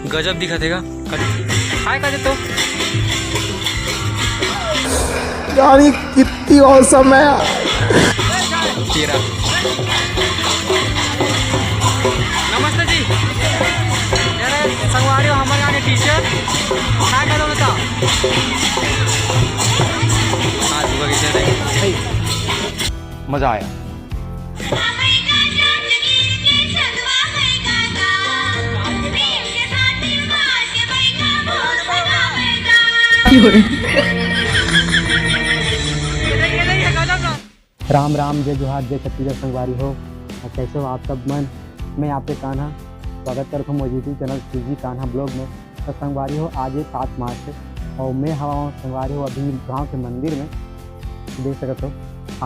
गजब दिखा देगा। हाय कर दे तो यानी कितनी औसम है तेरा। नमस्ते जी, यार संगवारी हो हमारे यहाँ के टीचर क्या कर रहे हो? मजा आया। राम राम, जय जोहार, जय छत्तीसगढ़ संगवारी हो। और कैसे हो आप सब मन? मैं आपके कान्हा स्वागत करता हूँ मौजूदी चैनल सीजी कान्हा ब्लॉग में। तो संगवारी हो आज 7 मार्च है और मैं हवा हूँ संगवारी हो अभी गांव के मंदिर में। देख सकते हो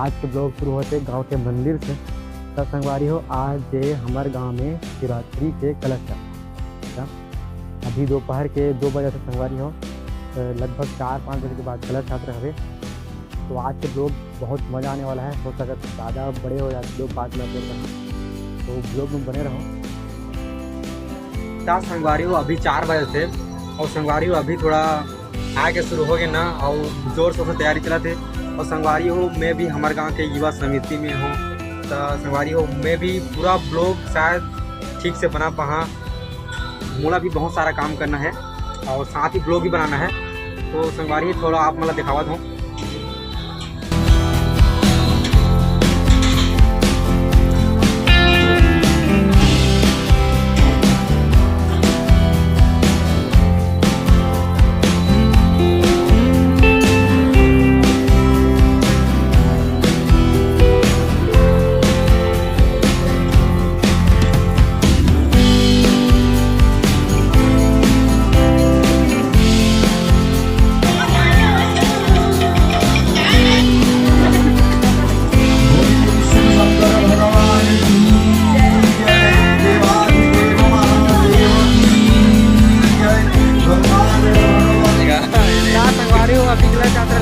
आज के ब्लॉग शुरू होते गांव के मंदिर से। तो संगवारी हो आज हमारे गांव में शिवरात्रि के कलश यात्रा अभी दोपहर के 2 बजे से संगवारी हो लगभग 4-5 बजे के बाद कलश यात्रा है। तो आज के ब्लॉग बहुत मज़ा आने वाला है। हो सकता है ज़्यादा बड़े हो जाते लोग 5 मिनट तक, तो ब्लॉग में बने रहो। संगवारी हो अभी 4 बजे से और संगवारी हो अभी थोड़ा आगे शुरू हो गए ना और जोर शोर से तैयारी चला थे। और संगवारी हो मैं भी हमारे गांव के युवा समिति में हूँ। तो संगवारी हो मैं भी पूरा ब्लॉग शायद ठीक से बना पाऊँ। मोला भी बहुत सारा काम करना है और साथ ही ब्लॉग भी बनाना है। तो संगवारी थोड़ा आप मतलब दिखावत हूँ।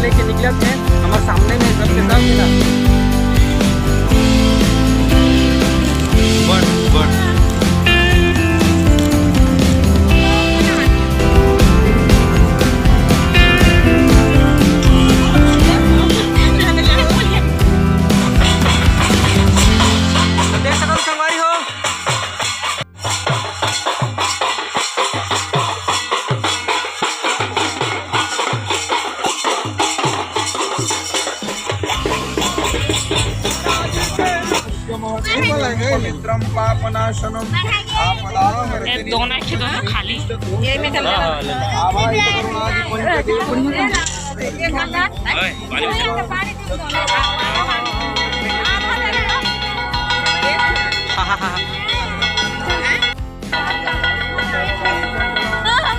लेके निकले थे हमारे सामने में सबके सब मिला। देख सकते हो संगवारी हो मित्रम पापनाशनम खाली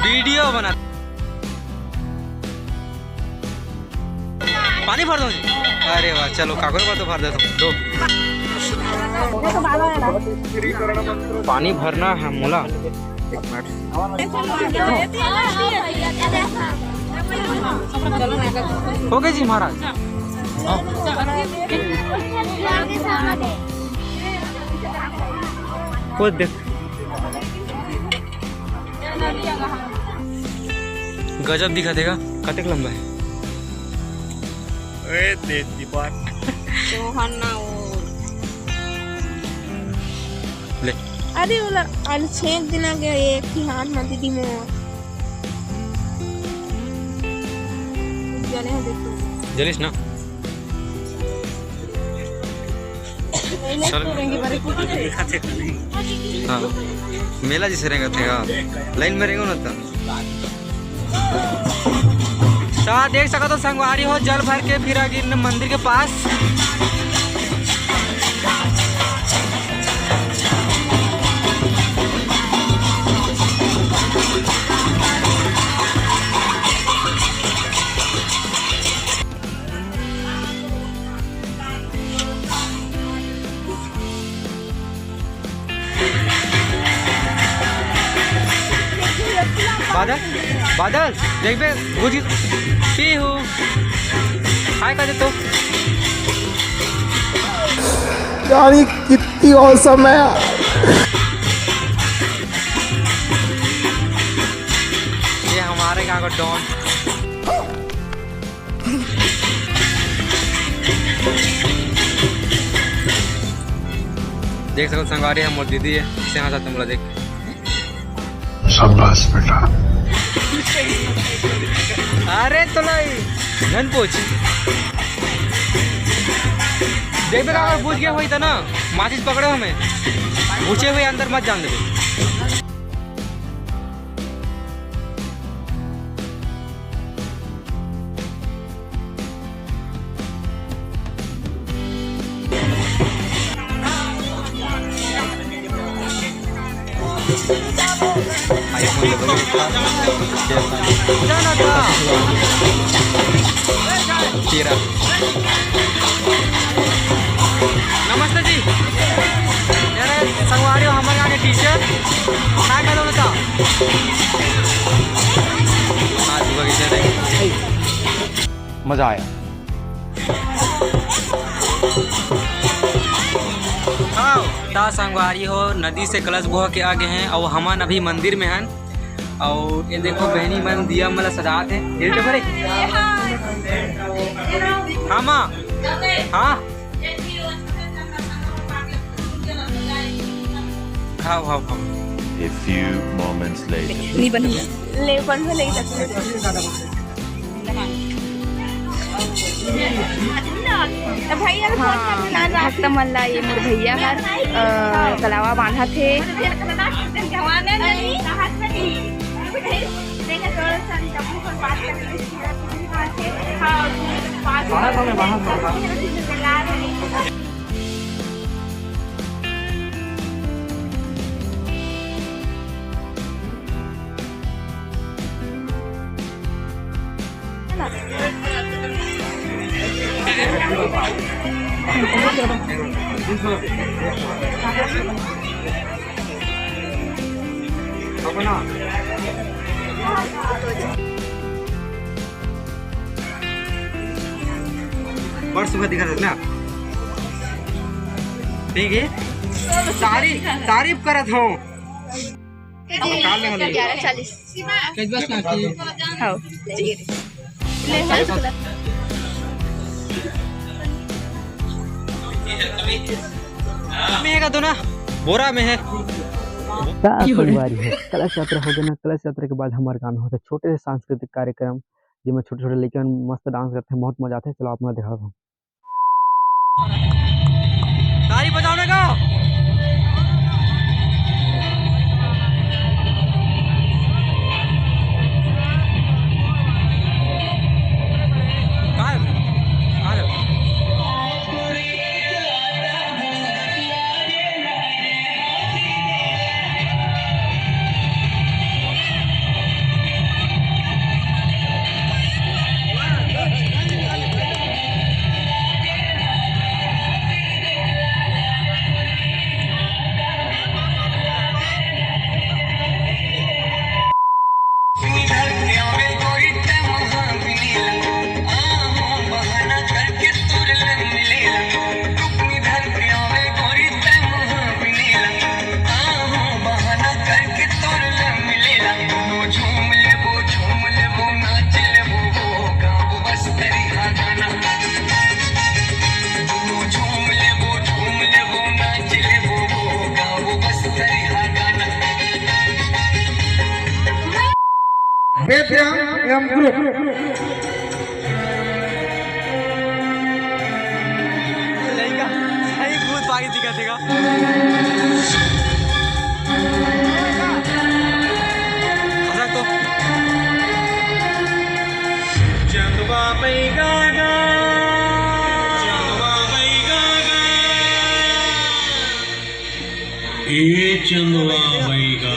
वीडियो बना। पानी भर दो जी। अरे वाह, चलो कागज पर तो भर देता हूँ। दो पानी भरना है मोला। 1 मिनट हो गए जी महाराज। खुद देख गजब दिखा देगा। कतक लंबा है ले। अरे वाला आज 6 दिन आ गया एक ही हाथ में दीदी मोर जले हैं। देखो जलिस ना चल। हाँ मेला जैसे रहेगा थे लाइन में रहेगा ना। तो देख सका तो संगवारी हो जल भर के फिर आगे मंदिर के पास। बादल बादल देख बे बुझ पीहू हाय कर दे तो यानी कितनी औसम है। का डॉन। देख सको संगवारी हम और दीदी है, इससे यहाँ तुम लोग देख। शाबाश बेटा। अरे तो नहीं पूछ देख बेटा, अगर पूछ गया हुई था ना माचिस पकड़े हमें, पूछे हुए अंदर मत जान दे। नमस्ते जी, यार संगवारी हो हमारे यहाँ के टीचर क्या कर रहे था? मज़ा आया। हाँ ता संगवारी हो नदी से कलश बह के आगे हैं और हमन अभी मंदिर में हैं। और ये देखो बहनी मन दिया मतलब सजाते हैं। हाँ माँ, हाँ हाँ हाँ हाँ। A few moments later. नहीं बनेगा ले बन में ले सकते भैया भक्त मल्ला ये मोर भैया हर कलावा बांधा थे। बड़ सुबह दिखा था ना, ठीक है तारीफ करत हूँ। 11:40 हाँ में है तो ना बोरा में है। संगवारी है कलश यात्रा हो गया ना। कलश यात्रा के बाद हमारे गाँव में होता है छोटे से सांस्कृतिक कार्यक्रम, जिसमें छोटे छोटे लड़के मस्त डांस करते हैं, बहुत मजा आता है। चलो आप मैं दिखा दूँ तारी बजाने का। एवं ग्रुप भूत पागी दिखा देगा। तो चंदवा बैगा ए चंदवा बैगा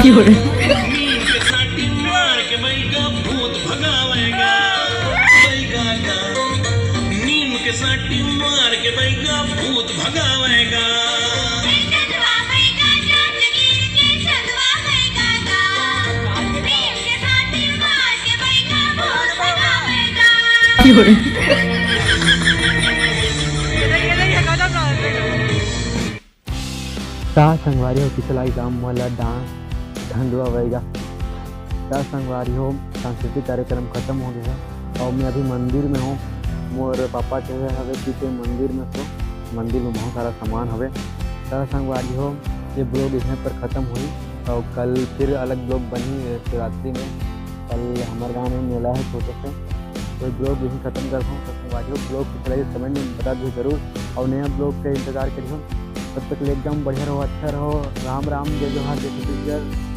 नीम के साटी मार के बैगा भूत भगावेगा बैगा का। नीम के साटी मार के बैगा भूत भगावेगा। संगवारी हो पिछला एग्जाम वाला डांस ढंडुआ वहीगा संगवारी हो सांस्कृतिक कार्यक्रम खत्म हो गया है और मैं अभी मंदिर में हूँ। मोर पापा चले हवे पीछे मंदिर में, तो मंदिर में बहुत सारा सामान हवे। संगवारी हो ये ब्लॉग यहाँ पर ख़त्म हुई और कल फिर अलग ब्लॉग बनी शिवरात्रि में। कल हमारे गाँव में मेला है छोटे से, तो ब्लॉग यहीं ख़त्म करता हूँ। तो संगवारी हो ब्लॉग पिछला कमेंट में बता दो ज़रूर और नया ब्लॉग का इंतज़ार करिए। तब तक एकदम बढ़िया रहो, अच्छा रहो। राम राम, जय जोहार, जय छत्तीसगढ़।